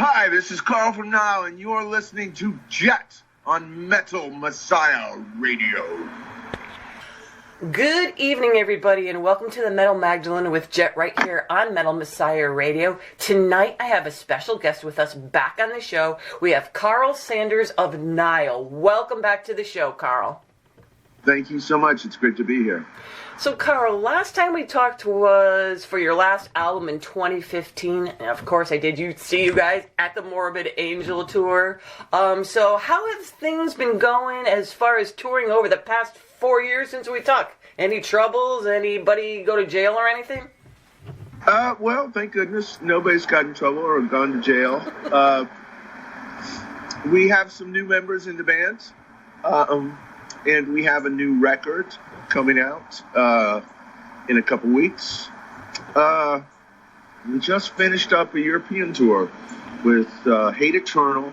Hi, this is Karl from Nile, and you're listening to Jet on Metal Messiah Radio. Good evening, everybody, and welcome to the Metal Magdalene with Jet right here on Metal Messiah Radio. Tonight, I have a special guest with us back on the show. We have Karl Sanders of Nile. Welcome back to the show, Karl. Thank you so much. It's great to be here. So, Karl, last time we talked was for your last album in 2015. And of course, I did see you guys at the Morbid Angel tour. So how have things been going as far as touring over the past 4 years since we talked? Any troubles? Anybody go to jail or anything? Well, thank goodness nobody's got in trouble or gone to jail. We have some new members in the band. And we have a new record coming out in a couple weeks. We just finished up a European tour with Hate Eternal,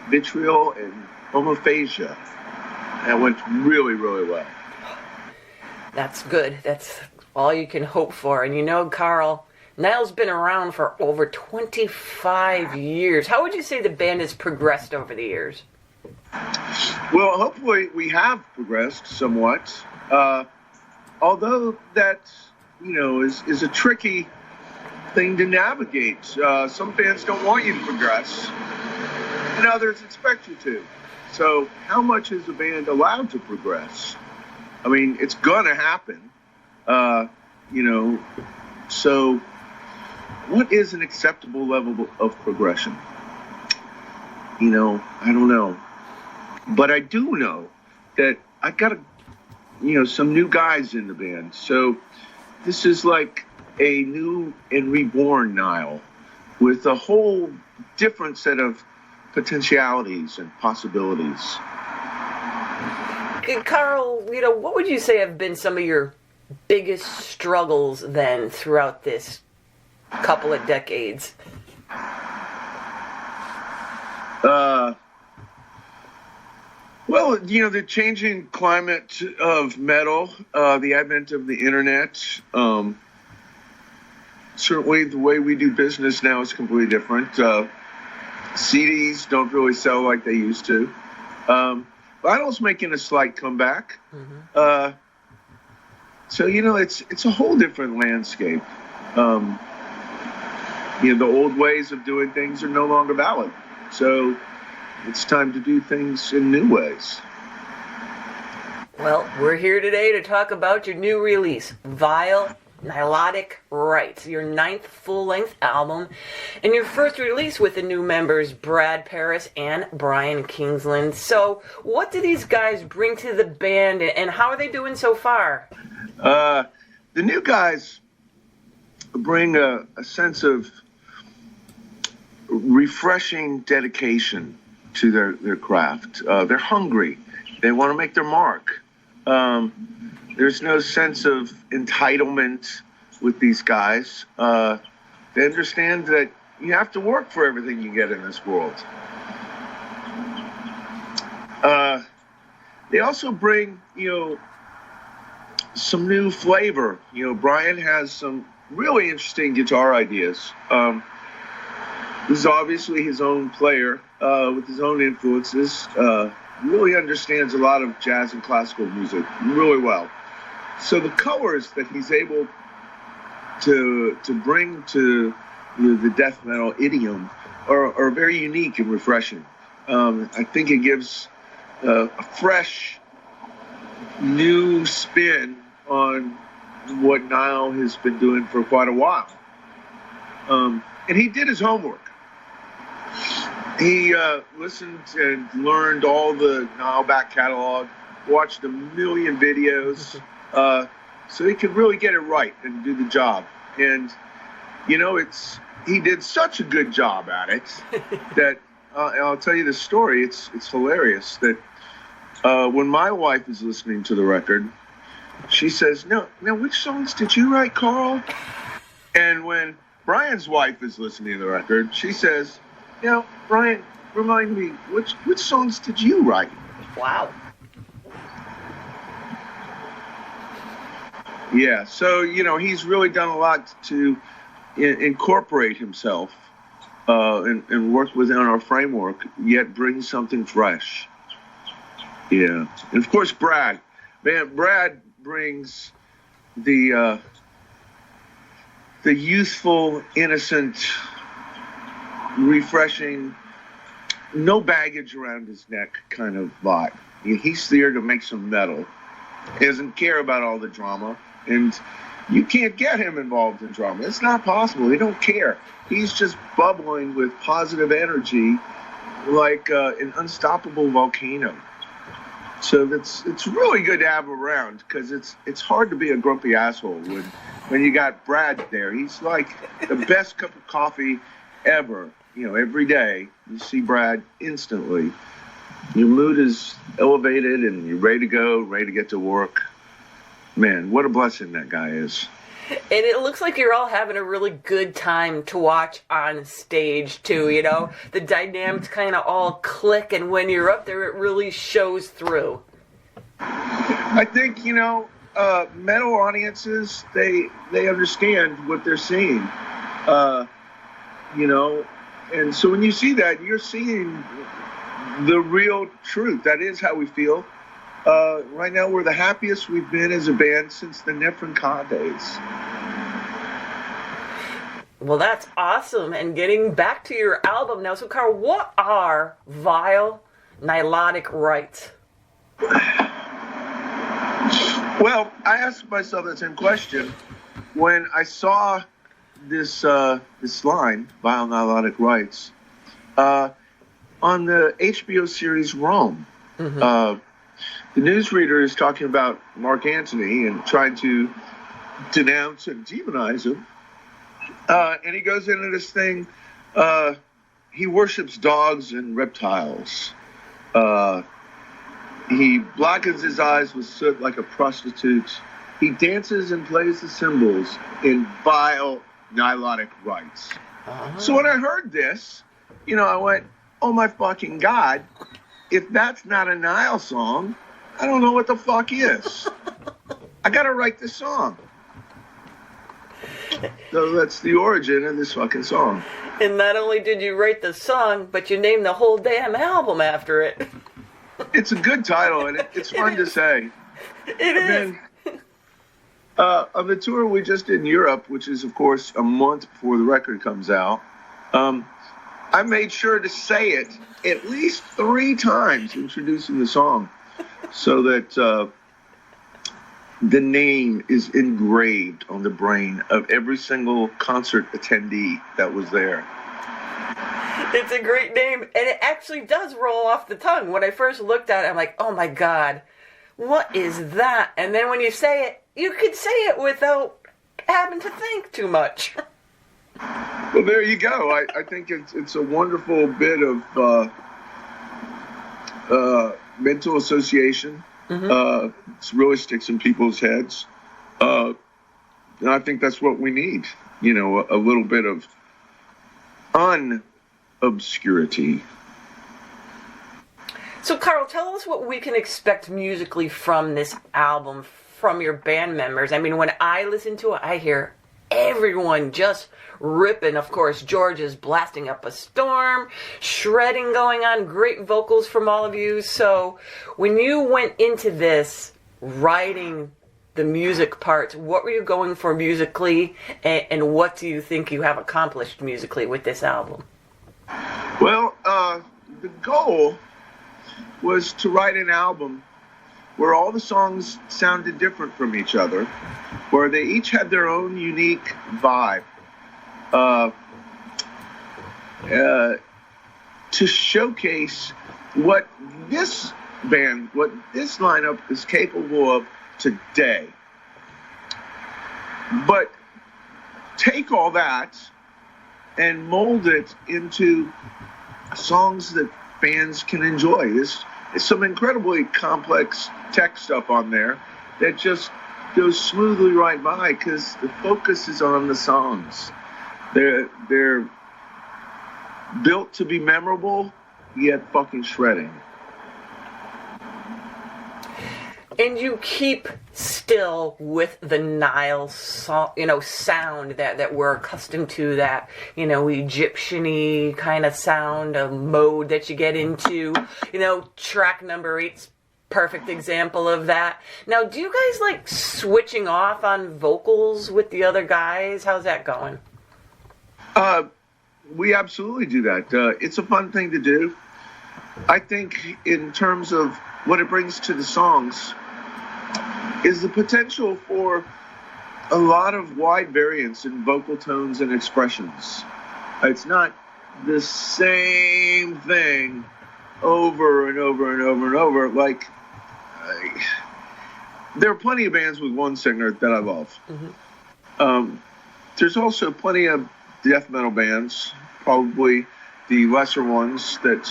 Vitriol, and Homophagia. That went really, really well. That's good. That's all you can hope for. And you know, Karl, Nile's been around for over 25 years. How would you say the band has progressed over the years? Well, hopefully we have progressed somewhat. Although that, is a tricky thing to navigate. Some fans don't want you to progress, and others expect you to. So how much is a band allowed to progress? I mean, it's gonna happen. So what is an acceptable level of progression? I don't know. But I do know that I got some new guys in the band. So this is like a new and reborn Nile with a whole different set of potentialities and possibilities. Karl, what would you say have been some of your biggest struggles then throughout this couple of decades? Well, the changing climate of metal, the advent of the internet, certainly the way we do business now is completely different. CDs don't really sell like they used to. Vinyl's making a slight comeback. Mm-hmm. So, it's a whole different landscape. The old ways of doing things are no longer valid. So it's time to do things in new ways. Well, we're here today to talk about your new release, Vile, Nilotic, Rites, your 9th full-length album, and your first release with the new members, Brad Paris and Brian Kingsland. So, what do these guys bring to the band, and how are they doing so far? The new guys bring a sense of refreshing dedication to their craft. They're hungry. They want to make their mark. There's no sense of entitlement with these guys. They understand that you have to work for everything you get in this world. They also bring, some new flavor. Brian has some really interesting guitar ideas. This is obviously his own player with his own influences. Really understands a lot of jazz and classical music really well. So the colors that he's able to bring to the death metal idiom are very unique and refreshing. I think it gives a fresh, new spin on what Nile has been doing for quite a while. And he did his homework. He listened and learned all the Nile back catalog, watched a million videos, so he could really get it right and do the job. And, he did such a good job at it that, I'll tell you the story, it's hilarious, that when my wife is listening to the record, she says, now which songs did you write, Karl? And when Brian's wife is listening to the record, she says, Brian, remind me, which songs did you write? Wow. Yeah, so, he's really done a lot to incorporate himself and work within our framework, yet bring something fresh. Yeah, and of course, Brad. Man, Brad brings the youthful, innocent, refreshing, no baggage around his neck kind of vibe. He's there to make some metal. He doesn't care about all the drama, and you can't get him involved in drama. It's not possible. He don't care. He's just bubbling with positive energy like an unstoppable volcano. So it's really good to have him around, because it's hard to be a grumpy asshole when you got Brad there. He's like the best cup of coffee ever. Every day you see Brad, instantly your mood is elevated and you're ready to go, ready to get to work. Man, what a blessing that guy is. And it looks like you're all having a really good time to watch on stage, too, The dynamics kind of all click, and when you're up there, it really shows through. I think, metal audiences, they understand what they're seeing, and so when you see that, you're seeing the real truth. That is how we feel. Right now, we're the happiest we've been as a band since the Nefren Ka days. Well, that's awesome. And getting back to your album now, so Karl, what are Vile Nilotic Rites? Well, I asked myself that same question when I saw this line, Vile Nilotic Rites, on the HBO series Rome. Mm-hmm. The newsreader is talking about Mark Antony and trying to denounce and demonize him. And he goes into this thing. He worships dogs and reptiles. He blackens his eyes with soot like a prostitute. He dances and plays the cymbals in vile Nilotic rites. Uh-huh. So when I heard this, I went, oh my fucking God, if that's not a Nile song, I don't know what the fuck is. I gotta write this song. So that's the origin of this fucking song. And not only did you write the song, but you named the whole damn album after it. It's a good title, and it's fun to say. It is. On the tour we just did in Europe, which is, of course, a month before the record comes out, I made sure to say it at least 3 times introducing the song, so that the name is engraved on the brain of every single concert attendee that was there. It's a great name, and it actually does roll off the tongue. When I first looked at it, I'm like, oh my God, what is that? And then when you say it, you could say it without having to think too much. Well, there you go. I think it's a wonderful bit of mental association. Mm-hmm. It really sticks in people's heads. And I think that's what we need. A little bit of unobscurity. So, Karl, tell us what we can expect musically from this album, from your band members. I mean, when I listen to it, I hear everyone just ripping. Of course, George is blasting up a storm, shredding going on, great vocals from all of you. So when you went into this, writing the music parts, what were you going for musically, and what do you think you have accomplished musically with this album? Well, the goal was to write an album where all the songs sounded different from each other, where they each had their own unique vibe, to showcase what this band, what this lineup is capable of today. But take all that and mold it into songs that fans can enjoy. There's some incredibly complex tech stuff on there that just goes smoothly right by because the focus is on the songs. They're built to be memorable, yet fucking shredding. And you keep still with the Nile sound that we're accustomed to, that, Egyptian-y kind of sound, a mode that you get into. Track number 8's perfect example of that. Now, do you guys like switching off on vocals with the other guys? How's that going? We absolutely do that. It's a fun thing to do. I think in terms of what it brings to the songs is the potential for a lot of wide variance in vocal tones and expressions. It's not the same thing over and over and over and over. Like, there are plenty of bands with one singer that I love. Mm-hmm. There's also plenty of death metal bands, probably the lesser ones that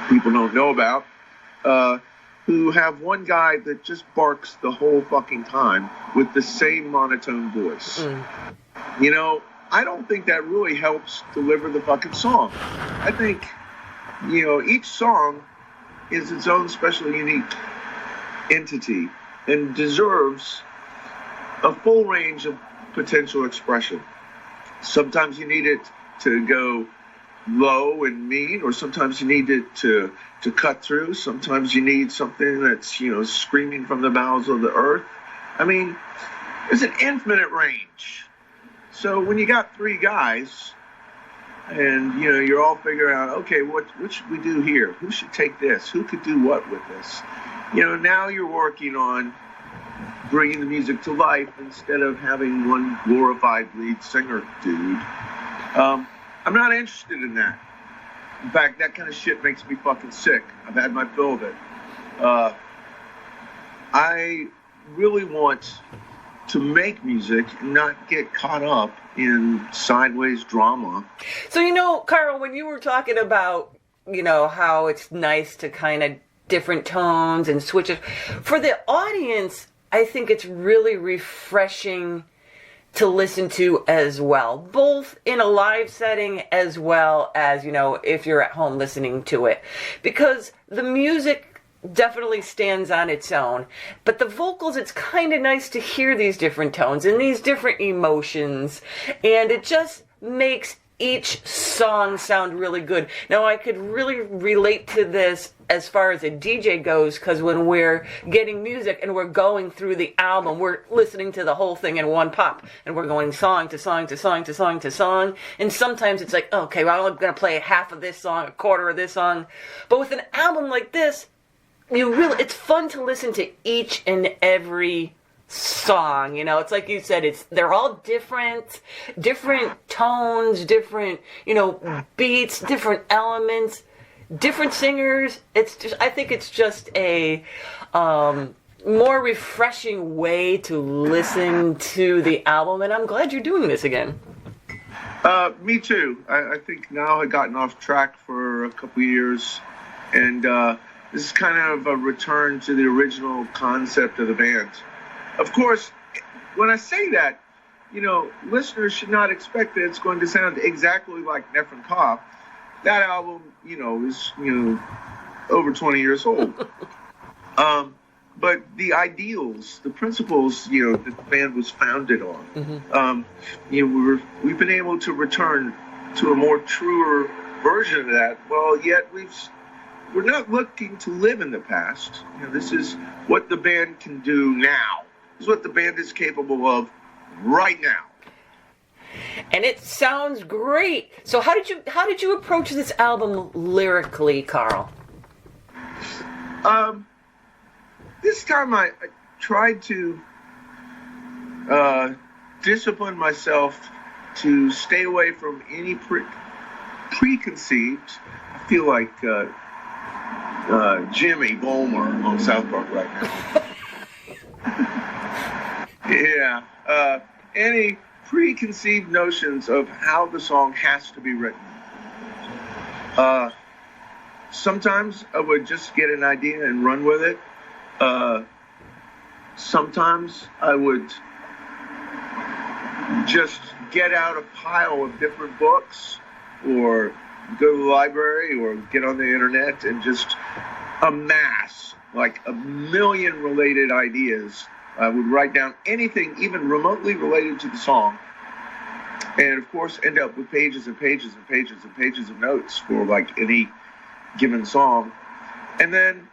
people don't know about, who have one guy that just barks the whole fucking time with the same monotone voice. I don't think that really helps deliver the fucking song. I think, each song is its own special, unique entity and deserves a full range of potential expression. Sometimes you need it to go low and mean, or sometimes you need it to cut through. Sometimes you need something that's, screaming from the bowels of the earth. I mean, there's an infinite range. So when you got 3 guys and, you're all figuring out, okay, what should we do here? Who should take this? Who could do what with this? Now you're working on bringing the music to life instead of having one glorified lead singer dude. I'm not interested in that. In fact, that kind of shit makes me fucking sick. I've had my fill of it. I really want to make music and not get caught up in sideways drama. So, Karl, when you were talking about, how it's nice to kind of different tones and switches, for the audience, I think it's really refreshing to listen to as well, both in a live setting as well as, if you're at home listening to it. Because the music definitely stands on its own, but the vocals, it's kind of nice to hear these different tones and these different emotions, and it just makes each song sound really good. Now, I could really relate to this as far as a DJ goes, because when we're getting music and we're going through the album, we're listening to the whole thing in one pop, and we're going song to song to song to song to song, and sometimes it's like, okay, well, I'm going to play half of this song, a quarter of this song. But with an album like this, it's fun to listen to each and every song. It's like you said, they're all different tones, different, beats, different elements, different singers. I think it's just a more refreshing way to listen to the album, and I'm glad you're doing this again. Me too. I think now I've gotten off track for a couple years, and this is kind of a return to the original concept of the band. Of course, when I say that, listeners should not expect that it's going to sound exactly like Neff and Pop. That album, is, over 20 years old. But the ideals, the principles, that the band was founded on, we've been able to return to a more truer version of that. Well, yet we're not looking to live in the past. This is what the band can do now. This is what the band is capable of right now. And it sounds great. So how did you approach this album lyrically, Karl? This time I tried to discipline myself to stay away from any preconceived. I feel like Jimmy Bulmer on South Park right now. Yeah. Any preconceived notions of how the song has to be written. Sometimes I would just get an idea and run with it. Sometimes I would just get out a pile of different books, or go to the library, or get on the internet and just amass like a million related ideas. I would write down anything even remotely related to the song, and of course end up with pages and pages and pages and pages of notes for like any given song. And then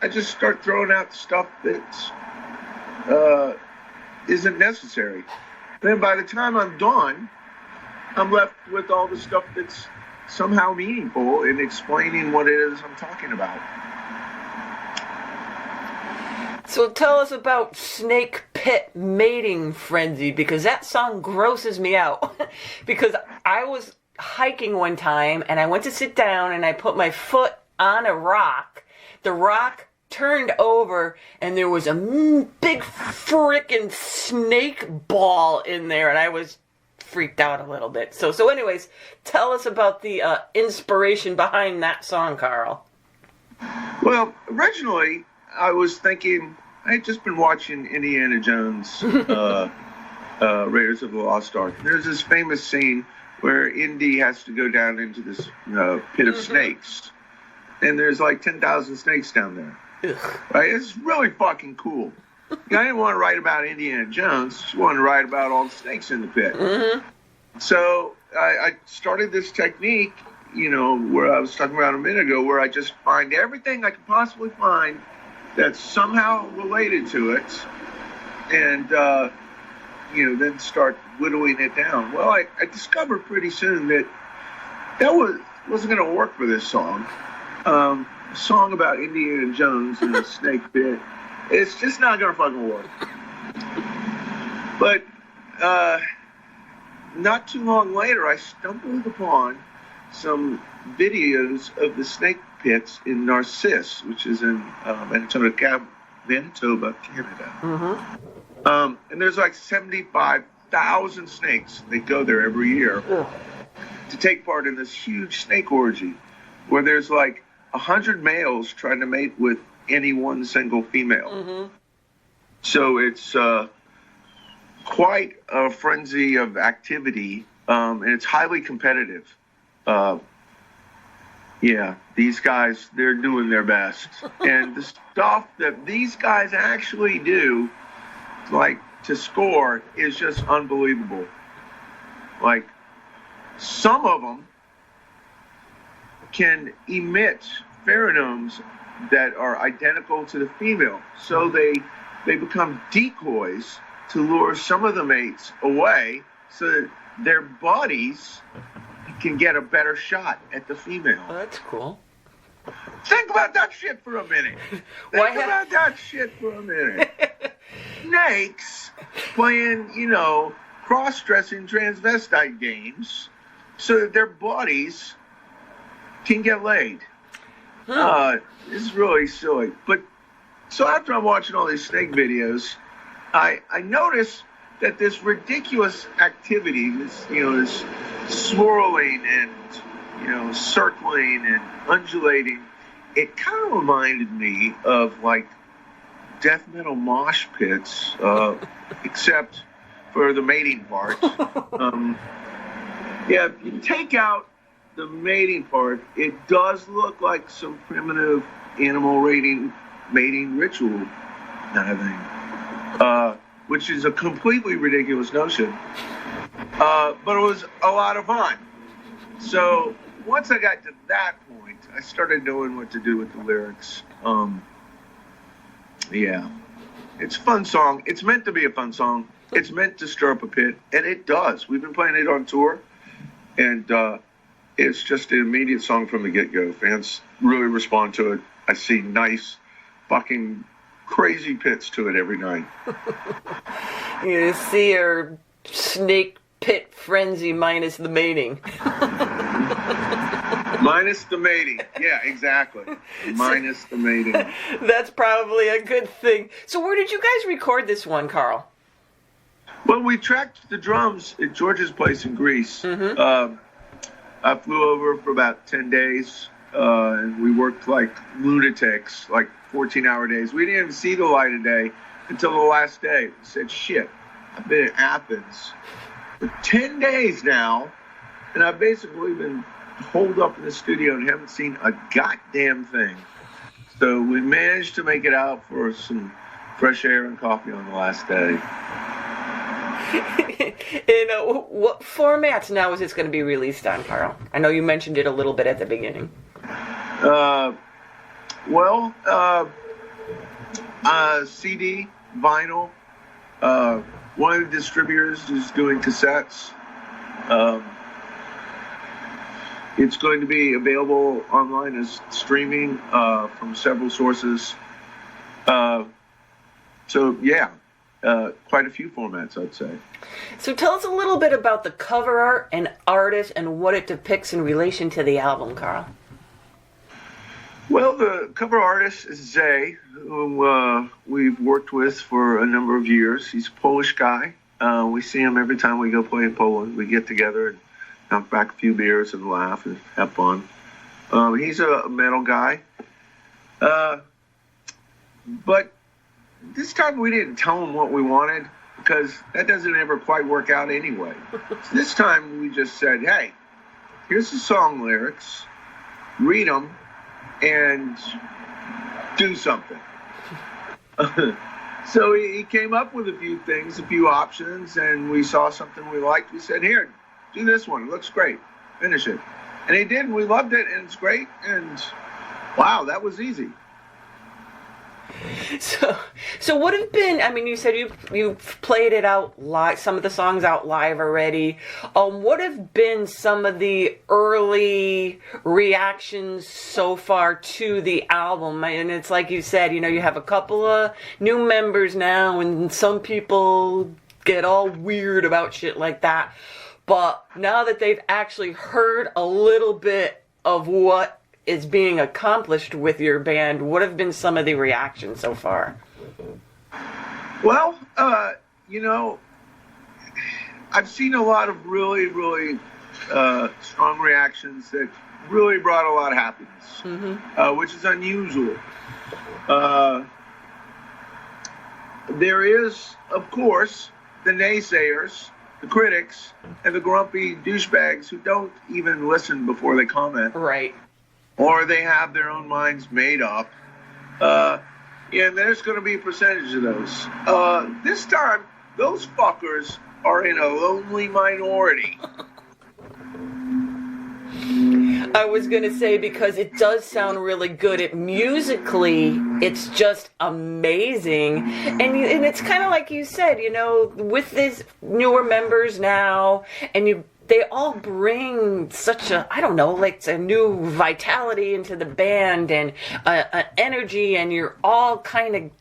I just start throwing out stuff that isn't necessary. Then by the time I'm done, I'm left with all the stuff that's somehow meaningful in explaining what it is I'm talking about. So tell us about Snake Pit Mating Frenzy, because that song grosses me out. Because I was hiking one time and I went to sit down and I put my foot on a rock. The rock turned over and there was a big frickin' snake ball in there, and I was freaked out a little bit. So anyways, tell us about the inspiration behind that song, Karl. Well, originally I was thinking, I had just been watching Indiana Jones, Raiders of the Lost Ark. There's this famous scene where Indy has to go down into this pit of snakes, and there's like 10,000 snakes down there. Right? It's really fucking cool. I didn't want to write about Indiana Jones, just wanted to write about all the snakes in the pit. So I started this technique, where I was talking about a minute ago, where I just find everything I can possibly find that's somehow related to it, and then start whittling it down. Well, I discovered pretty soon that wasn't going to work for this song. A song about Indiana Jones and a snake pit, it's just not going to fucking work. But not too long later, I stumbled upon some videos of the snake pits in Narcisse, which is in Manitoba, Canada. And there's like 75,000 snakes. They go there every year to take part in this huge snake orgy, where there's like 100 males trying to mate with any one single female. So it's quite a frenzy of activity, and it's highly competitive. Yeah, these guys, they're doing their best. And the stuff that these guys actually do, like, to score is just unbelievable. Like, some of them can emit pheromones that are identical to the female. So they become decoys to lure some of the mates away so that their buddies can get a better shot at the female. Oh, that's cool. Think about that shit for a minute. Snakes playing, cross-dressing transvestite games so that their buddies can get laid. This is really silly. But so after I'm watching all these snake videos, I notice that this ridiculous activity, this swirling and, circling and undulating, it kind of reminded me of like death metal mosh pits, except for the mating part. If you take out the mating part, it does look like some primitive animal mating ritual kind of thing, which is a completely ridiculous notion. But it was a lot of fun. So once I got to that point, I started knowing what to do with the lyrics. It's a fun song. It's meant to be a fun song. It's meant to stir up a pit, and it does. We've been playing it on tour, and it's just an immediate song from the get-go. Fans really respond to it. I see nice, fucking crazy pits to it every night. You see your snake pit frenzy minus the mating. Minus the mating. Yeah, exactly. Minus the mating. That's probably a good thing. So where did you guys record this one, Karl? Well, we tracked the drums at George's place in Greece. I flew over for about 10 days, and we worked like lunatics, like 14-hour days. We didn't even see the light of day until the last day. We said, shit, I've been in Athens for 10 days now, and I've basically been holed up in the studio and haven't seen a goddamn thing. So we managed to make it out for some fresh air and coffee on the last day. And what formats now is this going to be released on, Karl? I know you mentioned it a little bit at the beginning. CD, vinyl. One of the distributors is doing cassettes. It's going to be available online as streaming from several sources. Quite a few formats, I'd say. So tell us a little bit about the cover art and artist and what it depicts in relation to the album, Karl. Well, the cover artist is Zay, who we've worked with for a number of years. He's a Polish guy. We see him every time we go play in Poland. We get together and knock back a few beers and laugh and have fun. He's a metal guy. But this time we didn't tell him what we wanted, because that doesn't ever quite work out anyway. So this time we just said, hey, here's the song lyrics, read them, and do something. So he came up with a few things, a few options, and we saw something we liked. We said, here, do this one. It looks great. Finish it. And he did, and we loved it, and it's great. And wow, that was easy. So what have been, I mean, you said you've played it out live, some of the songs out live already. What have been some of the early reactions so far to the album? And it's like you said, you have a couple of new members now, and some people get all weird about shit like that. But now that they've actually heard a little bit of what is being accomplished with your band, what have been some of the reactions so far? Well, I've seen a lot of really, really strong reactions that really brought a lot of happiness, which is unusual. There is, of course, the naysayers, the critics, and the grumpy douchebags who don't even listen before they comment. Right. Or they have their own minds made up. And there's going to be a percentage of those. This time, those fuckers are in a lonely minority. I was going to say, because it does sound really good. Musically, it's just amazing. And it's kind of like you said, with these newer members now, and they all bring such a new vitality into the band and an energy, and you're all kind of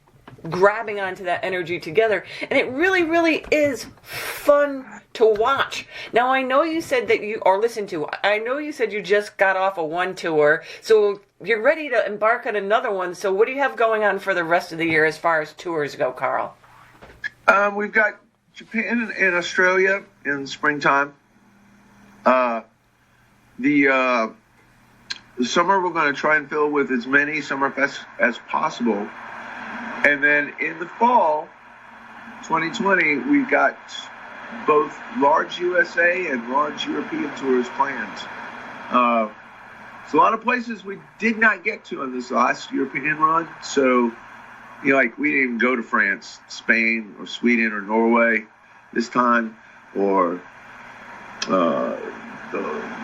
grabbing onto that energy together, and it really, really is fun to watch. Now, I know you said that I know you said you just got off of one tour, so you're ready to embark on another one. So what do you have going on for the rest of the year as far as tours go, Karl? We've got Japan and Australia in springtime. The summer we're going to try and fill with as many Summerfests as possible. And then in the fall, 2020, we've got both large USA and large European tours planned. It's a lot of places we did not get to on this last European run. So, we didn't even go to France, Spain, or Sweden, or Norway this time, or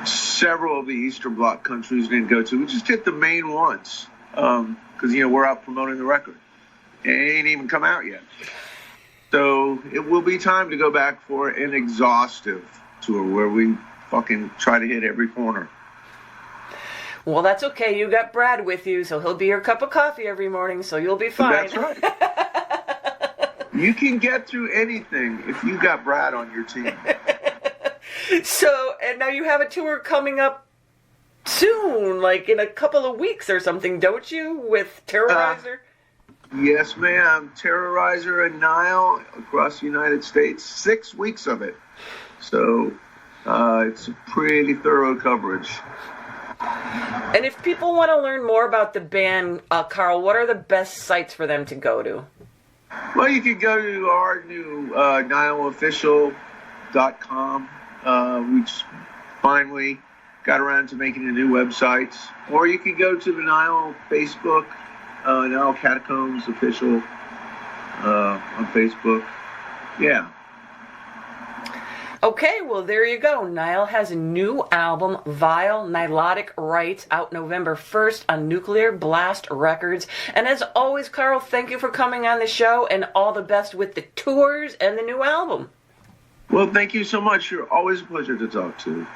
several of the Eastern Bloc countries we didn't go to. We just hit the main ones because, we're out promoting the record. It ain't even come out yet. So it will be time to go back for an exhaustive tour where we fucking try to hit every corner. Well, that's okay. You got Brad with you, so he'll be your cup of coffee every morning, so you'll be fine. That's right. You can get through anything if you got Brad on your team. So, and now you have a tour coming up soon, like in a couple of weeks or something, don't you, with Terrorizer? Yes, ma'am. Terrorizer and Nile across the United States. 6 weeks of it. So it's a pretty thorough coverage. And if people want to learn more about the band, Karl, what are the best sites for them to go to? Well, you can go to our new nileofficial.com. We just finally got around to making a new website. Or you can go to the Nile Facebook Now Catacombs Official on Facebook. Yeah. Okay, well, there you go. Nile has a new album, Vile Nilotic Rites, out November 1st on Nuclear Blast Records. And as always, Karl, thank you for coming on the show, and all the best with the tours and the new album. Well, thank you so much. You're always a pleasure to talk to.